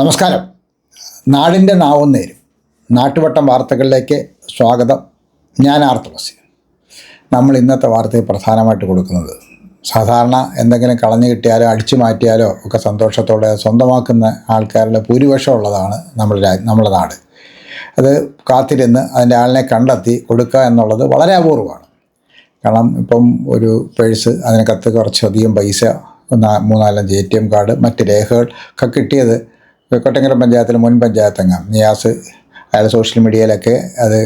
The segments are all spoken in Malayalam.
നമസ്കാരം. നാടിൻ്റെ നാവും നേരും നാട്ടുവട്ടം വാർത്തകളിലേക്ക് സ്വാഗതം. ഞാൻ ആർത്തുളസി. നമ്മൾ ഇന്നത്തെ വാർത്തയിൽ പ്രധാനമായിട്ട് കൊടുക്കുന്നത് സാധാരണ എന്തെങ്കിലും കളഞ്ഞു കിട്ടിയാലോ അടിച്ചു മാറ്റിയാലോ ഒക്കെ സന്തോഷത്തോടെ സ്വന്തമാക്കുന്ന ആൾക്കാരുടെ ഭൂരിപക്ഷം ഉള്ളതാണ് നമ്മുടെ നാട്. അത് കാത്തിരുന്ന് അതിൻ്റെ ആളിനെ കണ്ടെത്തി കൊടുക്കുക എന്നുള്ളത് വളരെ അപൂർവമാണ്. കാരണം ഇപ്പം ഒരു പേഴ്സ്, അതിനകത്ത് കുറച്ചധികം പൈസ, 3-4 ATM കാർഡ്, മറ്റ് രേഖകൾ ഒക്കെ കിട്ടിയത് കൊട്ടങ്കര പഞ്ചായത്തിൽ മുൻ പഞ്ചായത്തംഗം നിയാസ് അയാൾ സോഷ്യൽ മീഡിയയിലൊക്കെ അത്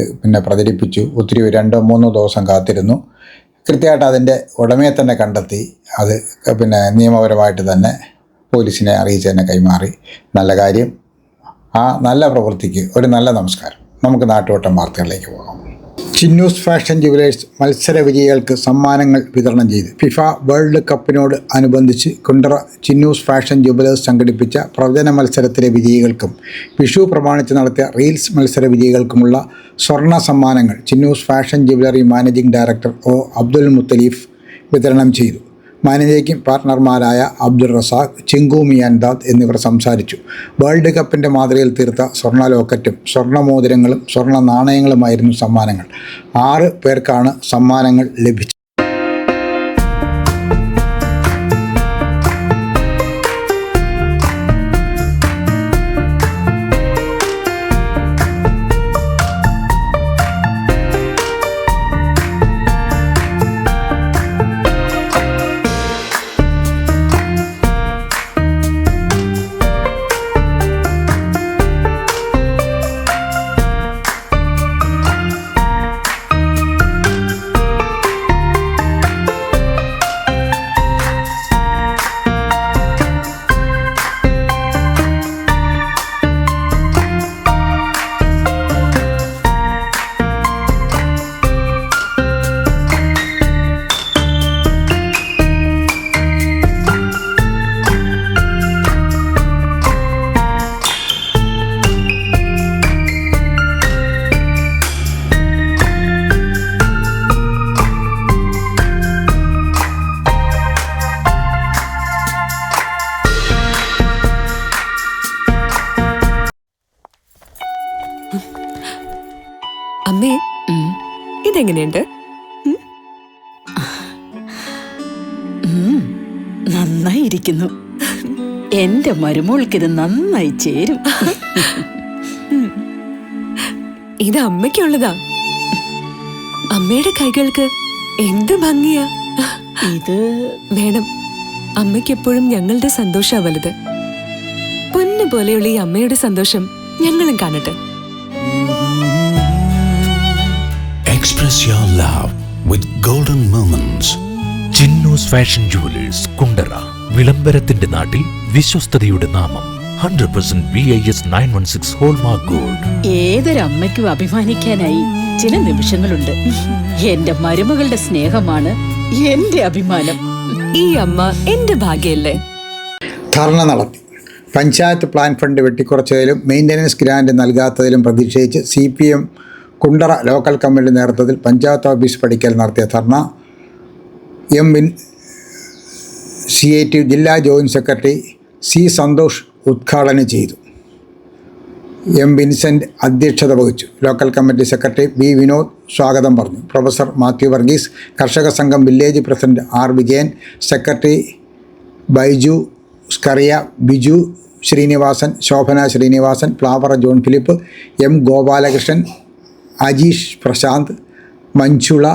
പ്രചരിപ്പിച്ചു. ഒത്തിരി 2-3 ദിവസം കാത്തിരുന്നു. കൃത്യമായിട്ട് അതിൻ്റെ ഉടമയെ തന്നെ കണ്ടെത്തി അത് നിയമപരമായിട്ട് തന്നെ പോലീസിനെ അറിയിച്ച് തന്നെ കൈമാറി. നല്ല കാര്യം. ആ നല്ല പ്രവൃത്തിക്ക് ഒരു നല്ല നമസ്കാരം. നമുക്ക് നാട്ടുവട്ടം വാർത്തകളിലേക്ക് പോകാം. ചിന്നൂസ് ഫാഷൻ ജുവലേഴ്സ് മത്സര വിജയികൾക്ക് സമ്മാനങ്ങൾ വിതരണം ചെയ്തു. ഫിഫ വേൾഡ് കപ്പിനോട് അനുബന്ധിച്ച് കുണ്ടറ ചിന്നൂസ് ഫാഷൻ ജുവലേഴ്സ് സംഘടിപ്പിച്ച പ്രവചന മത്സരത്തിലെ വിജയികൾക്കും വിഷു പ്രമാണിച്ച് നടത്തിയ റീൽസ് മത്സര വിജയികൾക്കുമുള്ള സ്വർണ്ണ സമ്മാനങ്ങൾ Chinnoos fashion jewellery managing director O Abdul Muthaleef വിതരണം ചെയ്തു. മാനേജിംഗ് പാർട്ണർമാരായ അബ്ദുൾ റസാഖ്, ചിങ്കു മിയാൻദാദ് എന്നിവർ സംസാരിച്ചു. വേൾഡ് കപ്പിൻ്റെ മാതൃകയിൽ തീർത്ത സ്വർണ്ണ ലോക്കറ്റും സ്വർണ്ണ മോതിരങ്ങളും സ്വർണ്ണ നാണയങ്ങളുമായിരുന്നു സമ്മാനങ്ങൾ. 6 പേർക്കാണ് സമ്മാനങ്ങൾ ലഭിച്ചത്. അമ്മേ, ഇതെങ്ങനെയുണ്ട്? നന്നായിരിക്കുന്നു. എന്റെ മരുമോൾക്കിത് നന്നായി ചേരും. ഇത് അമ്മയ്ക്കുള്ളതാ. അമ്മയുടെ കൈകൾക്ക് എന്ത് ഭംഗിയാ. ഇത് വേണം. അമ്മയ്ക്കെപ്പോഴും ഞങ്ങളുടെ സന്തോഷാ വലുത്. പൊന്നു പോലെയുള്ള ഈ അമ്മയുടെ സന്തോഷം ഞങ്ങളും കാണട്ടെ. Express your love with golden moments. Chinnoos fashion jewellers Kundara. വിളംബരത്തിന്റെ നാട്ടിൽ വിശ്വസ്തയുടെ നാമം. 100% BIS 916 ഹോൾമാർക്ക് ഗോൾഡ്. ഏതൊരമ്മയ്ക്കും അഭിമാനിക്കാനായി ചില നിമിഷങ്ങളുണ്ട്. എന്റെ മരുമകളുടെ സ്നേഹമാണ് എന്റെ അഭിമാനം. ഈ അമ്മ എന്റെ ഭാഗ്യല്ലേ. ധർണ നടത്തി. പഞ്ചായത്ത് പ്ലാൻ ഫണ്ട് വെട്ടിക്കുറച്ചതിലും മെയിൻ്റനൻസ് ഗ്രാൻഡ് നൽകാത്തതിലും പ്രതിഷേധിച്ച് CPM കുണ്ടറ ലോക്കൽ കമ്മിറ്റി നേതൃത്വത്തിൽ പഞ്ചായത്ത് ഓഫീസ് പടിക്കൽ നടത്തിയ ധർണ CIT ജില്ലാ ജോയിൻറ്റ് സെക്രട്ടറി C സന്തോഷ് ഉദ്ഘാടനം ചെയ്തു. വിൻസെൻ്റ് അധ്യക്ഷത വഹിച്ചു. Local committee secretary B Vinod സ്വാഗതം പറഞ്ഞു. Professor Mathew Varghese, Karshaka Sangham village president R Vijayan, secretary Baiju Scaria, Biju Sreenivasan, Shobhana Sreenivasan, Plavara John Philip, M Gopalakrishnan, Ajeesh Prasanth, Manjula,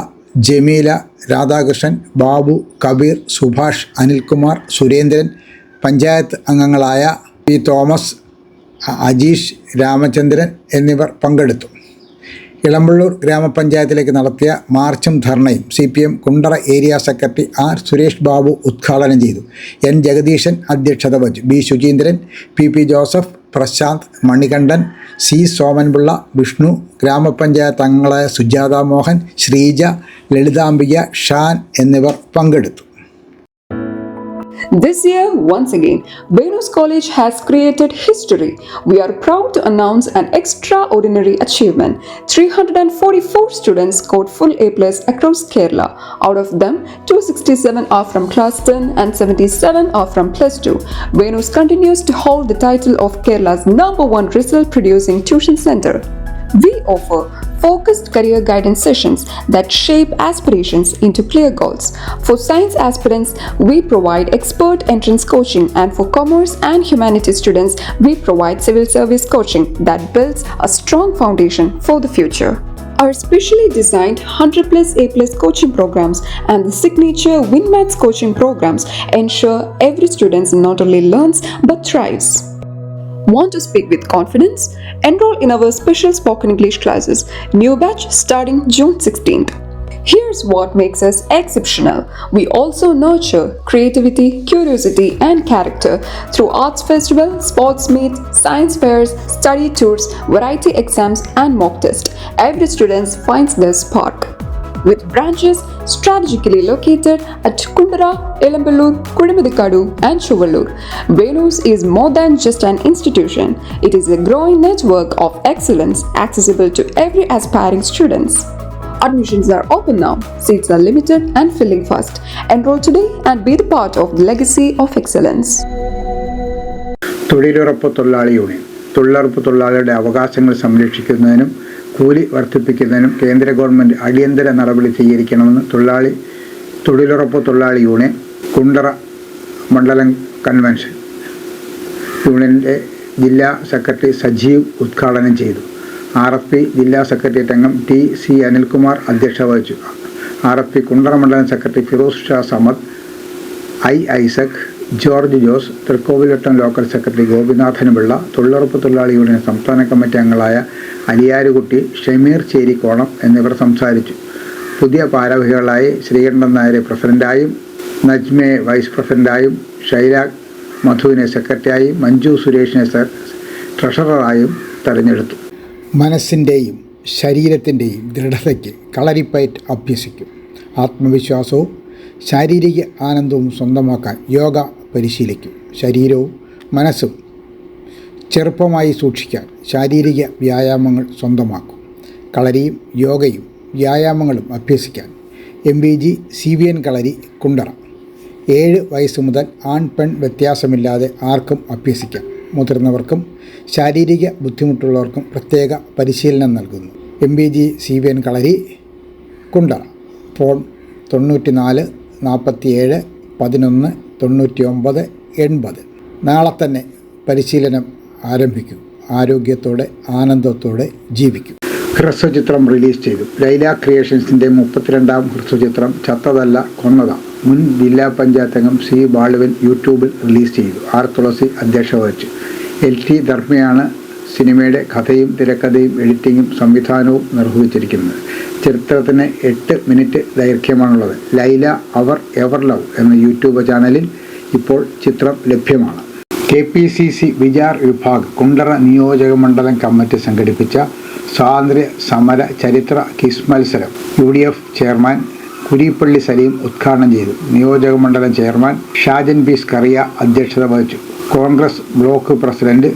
Jameela, Radhakrishnan, Babu, Kabeer, Subhash, Anilkumar, Surendran, panchayat അംഗങ്ങളായ P തോമസ്, അജീഷ്, രാമചന്ദ്രൻ എന്നിവർ പങ്കെടുത്തു. ഇളമ്പള്ളൂർ ഗ്രാമപഞ്ചായത്തിലേക്ക് നടത്തിയ മാർച്ചും ധർണയും CPM Kundara area secretary R Suresh Babu ഉദ്ഘാടനം ചെയ്തു. N ജഗദീശൻ അധ്യക്ഷത വഹിച്ചു. B Sucheendran, PP Joseph, Prasanth, Manikandan, C Somanpillai, Vishnu, ഗ്രാമപഞ്ചായത്ത് അംഗങ്ങളായ സുജാത മോഹൻ, ശ്രീജ, ലളിതാംബിക, ഷാൻ എന്നിവർ പങ്കെടുത്തു. This year, once again, Venus College has created history. We are proud to announce an extraordinary achievement. 344 students scored full A+ across Kerala. Out of them, 267 are from Class 10 and 77 are from Plus 2. Venus continues to hold the title of Kerala's #1 result-producing tuition center. We offer focused career guidance sessions that shape aspirations into clear goals. For science aspirants, we provide expert entrance coaching, and for commerce and humanities students, we provide civil service coaching that builds a strong foundation for the future. Our specially designed 100+ A+ coaching programs and the signature WinMaths coaching programs ensure every student not only learns but thrives. Want to speak with confidence? Enroll in our special spoken English classes. New batch starting June 16th. Here's what makes us exceptional. We also nurture creativity, curiosity, and character through arts festival, sports meets, science fairs, study tours, variety exams, and mock tests. Every student finds their spark. With branches strategically located at Kundara, Elamballur, Kudimudikadu, and Chuvallur, Venus is more than just an institution. It is a growing network of excellence accessible to every aspiring students. Admissions are open now. Seats are limited and filling fast. Enroll today and be the part of the legacy of excellence. തൊഴിലുറപ്പ് തൊഴിലാളി യൂണിയൻ തൊഴിലുറപ്പ് തൊഴിലാളികളുടെ അവകാശങ്ങൾ സംരക്ഷിക്കുന്നതിനും കൂലി വർദ്ധിപ്പിക്കുന്നതിനും കേന്ദ്ര ഗവൺമെൻറ് അടിയന്തര നടപടി സ്വീകരിക്കണമെന്ന് തൊഴിലുറപ്പ് തൊഴിലാളി യൂണിയൻ കുണ്ടറ മണ്ഡലം കൺവെൻഷൻ യൂണിയൻ്റെ ജില്ലാ സെക്രട്ടറി സജീവ് ഉദ്ഘാടനം ചെയ്തു. RFP ജില്ലാ സെക്രട്ടേറിയറ്റ് അംഗം TC അനിൽകുമാർ അധ്യക്ഷത വഹിച്ചു. RFP കുണ്ടറ മണ്ഡലം secretary Firoz Shah Samad, Isaac, George Jose, Thrikkovilvattom local secretary Gopinathan Pillai, തൊഴിലുറപ്പ് തൊഴിലാളി യൂണിയൻ സംസ്ഥാന കമ്മിറ്റി അംഗങ്ങളായ അലിയാരുകുട്ടി, ഷമീർ ചേരിക്കോണം എന്നിവർ സംസാരിച്ചു. പുതിയ ഭാരവാഹികളായി ശ്രീകണ്ഠൻ നായരെ പ്രസിഡന്റായും, നജ്മയെ വൈസ് പ്രസിഡന്റായും, ഷൈല മധുവിനെ സെക്രട്ടറിയായും, മഞ്ജു സുരേഷിനെ ട്രഷററായും തെരഞ്ഞെടുത്തു. മനസ്സിൻ്റെയും ശരീരത്തിൻ്റെയും ദൃഢതയ്ക്ക് കളരിപ്പയറ്റ് അഭ്യസിക്കും. ആത്മവിശ്വാസവും ശാരീരിക ആനന്ദവും സ്വന്തമാക്കാൻ യോഗ പരിശീലിക്കും. ശരീരവും മനസ്സും ചെറുപ്പമായി സൂക്ഷിക്കാൻ ശാരീരിക വ്യായാമങ്ങൾ സ്വന്തമാക്കും. കളരിയും യോഗയും വ്യായാമങ്ങളും അഭ്യസിക്കാൻ MBG CVN കളരി കുണ്ടറ. 7 വയസ്സ് മുതൽ ആൺ പെൺ വ്യത്യാസമില്ലാതെ ആർക്കും അഭ്യസിക്കാം. മുതിർന്നവർക്കും ശാരീരിക ബുദ്ധിമുട്ടുള്ളവർക്കും പ്രത്യേക പരിശീലനം നൽകുന്നു. MBG CVN കളരി കുണ്ടറ. ഫോൺ 94 47 11 99 80. നാളെ തന്നെ പരിശീലനം ആരംഭിക്കൂ. ആരോഗ്യത്തോടെ ആനന്ദത്തോടെ ജീവിക്കും. ഹ്രസ്വചിത്രം റിലീസ് ചെയ്തു. ലൈല ക്രിയേഷൻസിൻ്റെ 32ാം ഹ്രസ്വചിത്രം ചത്തതല്ല കൊന്നതാ മുൻ ജില്ലാ പഞ്ചായത്ത് അംഗം C ബാലുവൻ യൂട്യൂബിൽ റിലീസ് ചെയ്തു. R തുളസി അധ്യക്ഷത വഹിച്ചു. LT ധർമ്മയാണ് സിനിമയുടെ കഥയും തിരക്കഥയും എഡിറ്റിങ്ങും സംവിധാനവും നിർവഹിച്ചിരിക്കുന്നത്. ചിത്രത്തിന് 8 മിനിറ്റ് ദൈർഘ്യമാണുള്ളത്. ലൈല അവർ എവർ ലവ് എന്ന യൂട്യൂബ് ചാനലിൽ ഇപ്പോൾ ചിത്രം ലഭ്യമാണ്. KPCC വിചാർ വിഭാഗ് കുണ്ടറ നിയോജക മണ്ഡലം കമ്മിറ്റി സംഘടിപ്പിച്ച സ്വാതന്ത്ര്യ സമര ചരിത്ര ക്വിസ് മത്സരം UDF ചെയർമാൻ കുരിപ്പള്ളി സലീം ഉദ്ഘാടനം ചെയ്തു. നിയോജക മണ്ഡലം ചെയർമാൻ ഷാജൻ B സ്കറിയ അധ്യക്ഷത വഹിച്ചു. Congress block president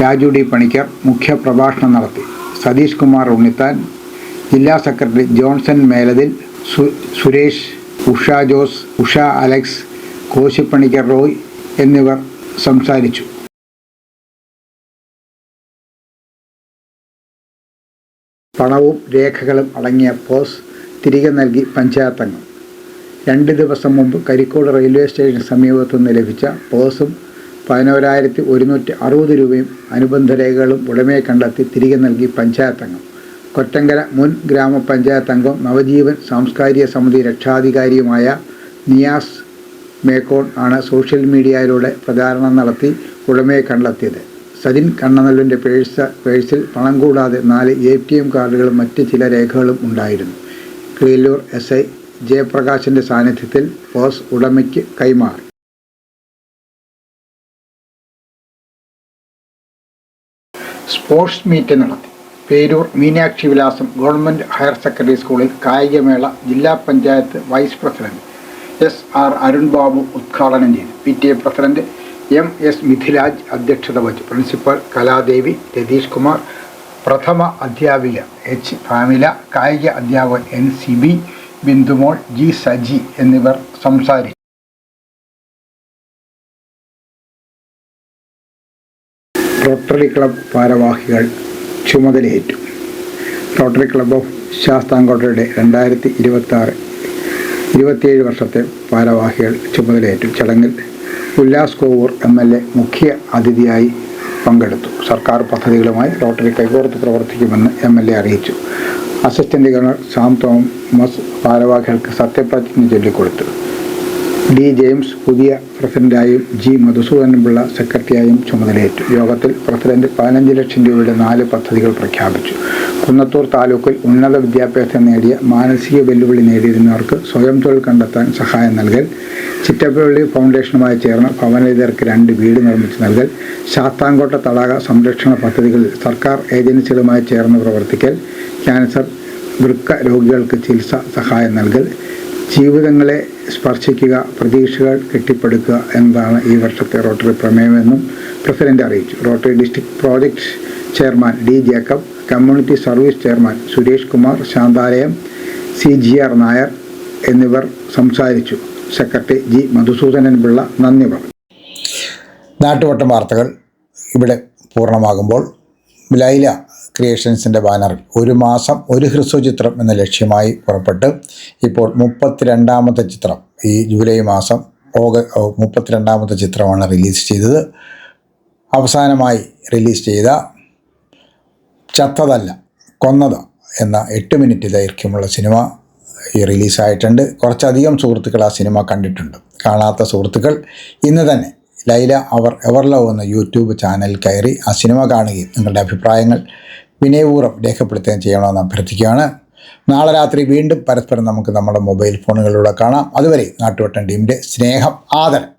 Raju D Panicker മുഖ്യപ്രഭാഷണം നടത്തി. സതീഷ് കുമാർ ഉണ്ണിത്താൻ, ജില്ലാ secretary Johnson മേലതിൽ, Suresh, Usha Jose, Usha Alex, Koshy Panicker Roy എന്നിവർ സംസാരിച്ചു. പണവും രേഖകളും അടങ്ങിയ പേഴ്സ് തിരികെ നൽകി പഞ്ചായത്ത് അംഗം. 2 ദിവസം മുമ്പ് കരിക്കോട് റെയിൽവേ സ്റ്റേഷന് സമീപത്തു നിന്ന് ലഭിച്ച പേഴ്സും 11,160 രൂപയും അനുബന്ധ രേഖകളും ഉടമയെ കണ്ടെത്തി തിരികെ നൽകി പഞ്ചായത്ത് അംഗം. കൊറ്റങ്കര മുൻ ഗ്രാമപഞ്ചായത്ത് അംഗം നവജീവൻ സാംസ്കാരിക സമിതി രക്ഷാധികാരിയുമായ നിയാസ് മേക്കോൺ ആണ് സോഷ്യൽ മീഡിയയിലൂടെ പ്രചാരണം നടത്തി ഉടമയെ കണ്ടെത്തിയത്. സജിൻ കണ്ണനല്ലൂരിൻ്റെ പേഴ്സിൽ പണം കൂടാതെ 4 ATM കാർഡുകളും മറ്റ് ചില രേഖകളും ഉണ്ടായിരുന്നു. കിളിയല്ലൂർ SI ജയപ്രകാശിൻ്റെ സാന്നിധ്യത്തിൽ പേഴ്സ് ഉടമയ്ക്ക് കൈമാറി. സ്പോർട്സ് മീറ്റ് നടത്തി. പേരൂർ മീനാക്ഷി വിലാസം ഗവൺമെൻറ് ഹയർ സെക്കൻഡറി സ്കൂളിൽ കായികമേള ജില്ലാ panchayat vice president SR Arun Babu ഉദ്ഘാടനം ചെയ്തു. PTA പ്രസിഡന്റ് MS മിഥിലാജ് അധ്യക്ഷത വഹിച്ചു. പ്രിൻസിപ്പൽ കലാദേവി, രതീഷ് കുമാർ, പ്രഥമ അധ്യാപിക H ഫാമില, കായിക അധ്യാപകൻ NCB, ബിന്ദുമോൾ, G സജി എന്നിവർ സംസാരിച്ചു. റോട്ടറി ക്ലബ് ഭാരവാഹികൾ ചുമതലയേറ്റു. റോട്ടറി ക്ലബ് ഓഫ് ശാസ്താംകോട്ടയുടെ 2026-27 വർഷത്തെ ഭാരവാഹികൾ ചുമതലയേറ്റു. ചടങ്ങിൽ ഉല്ലാസ് കോവൂർ MLA മുഖ്യ അതിഥിയായി പങ്കെടുത്തു. സർക്കാർ പദ്ധതികളുമായി റോട്ടറി കൈകോർത്ത് പ്രവർത്തിക്കുമെന്ന് MLA അറിയിച്ചു. അസിസ്റ്റന്റ് ഗവർണർ സാം തോമസ് ഭാരവാഹികൾക്ക് സത്യപ്രതിജ്ഞ ചൊല്ലിക്കൊടുത്തു. D ജെയിംസ് പുതിയ പ്രസിഡന്റായും G മധുസൂദനപിള്ള സെക്രട്ടറിയായും ചുമതലയേറ്റു. യോഗത്തിൽ പ്രസിഡന്റ് 15 ലക്ഷം രൂപയുടെ 4 പദ്ധതികൾ പ്രഖ്യാപിച്ചു. കുന്നത്തൂർ താലൂക്കിൽ ഉന്നത വിദ്യാഭ്യാസം നേടിയ മാനസിക വെല്ലുവിളി നേരിടുന്നവർക്ക് സ്വയം തൊഴിൽ കണ്ടെത്താൻ സഹായം നൽകൽ, ചിറ്റപ്പള്ളി ഫൗണ്ടേഷനുമായി ചേർന്ന് ഭവനരഹിതർക്ക് 2 വീട് നിർമ്മിച്ചു നൽകൽ, ശാസ്താംകോട്ട തടാക സംരക്ഷണ പദ്ധതികളിൽ സർക്കാർ ഏജൻസികളുമായി ചേർന്ന് പ്രവർത്തിക്കൽ, ക്യാൻസർ, വൃക്ക രോഗികൾക്ക് ചികിത്സാ സഹായം നൽകൽ, ജീവിതങ്ങളെ സ്പർശിക്കുക, പ്രതീക്ഷകൾ കെട്ടിപ്പടുക്കുക എന്നതാണ് ഈ വർഷത്തെ റോട്ടറി പ്രമേയമെന്നും പ്രസിഡന്റ് അറിയിച്ചു. Rotary district project chairman D Jacob, community service chairman Suresh Kumar, Santhalayam CGR Nair എന്നിവർ സംസാരിച്ചു. സെക്രട്ടറി G മധുസൂദനപിള്ള നന്ദി പറഞ്ഞു. നാട്ടുവട്ടം വാർത്തകൾ ഇവിടെ പൂർണ്ണമാകുമ്പോൾ ലൈല ക്രിയേഷൻസിൻ്റെ ബാനറിൽ 1 മാസം 1 ഹ്രസ്വചിത്രം എന്ന ലക്ഷ്യമായി പുറപ്പെട്ട് ഇപ്പോൾ 32ാമത്തെ ചിത്രം ഈ ജൂലൈ മാസം 32ാമത്തെ ചിത്രമാണ് റിലീസ് ചെയ്തത്. അവസാനമായി റിലീസ് ചെയ്ത ചത്തതല്ല കൊന്നത് എന്ന 8 മിനിറ്റ് ദൈർഘ്യമുള്ള സിനിമ ഈ റിലീസായിട്ടുണ്ട്. കുറച്ചധികം സുഹൃത്തുക്കൾ ആ സിനിമ കണ്ടിട്ടുണ്ട്. കാണാത്ത സുഹൃത്തുക്കൾ ഇന്ന് തന്നെ ലൈല എവർ ലവ് എന്ന യൂട്യൂബ് ചാനൽ കയറി ആ സിനിമ കാണുകയും നിങ്ങളുടെ അഭിപ്രായങ്ങൾ വിനയപൂർവ്വം രേഖപ്പെടുത്തുകയും ചെയ്യണമെന്ന് അഭ്യർത്ഥിക്കുകയാണ്. നാളെ രാത്രി വീണ്ടും പരസ്പരം നമുക്ക് നമ്മുടെ മൊബൈൽ ഫോണുകളിലൂടെ കാണാം. അതുവരെ നാട്ടുവട്ടം ടീമിൻ്റെ സ്നേഹം, ആദരം.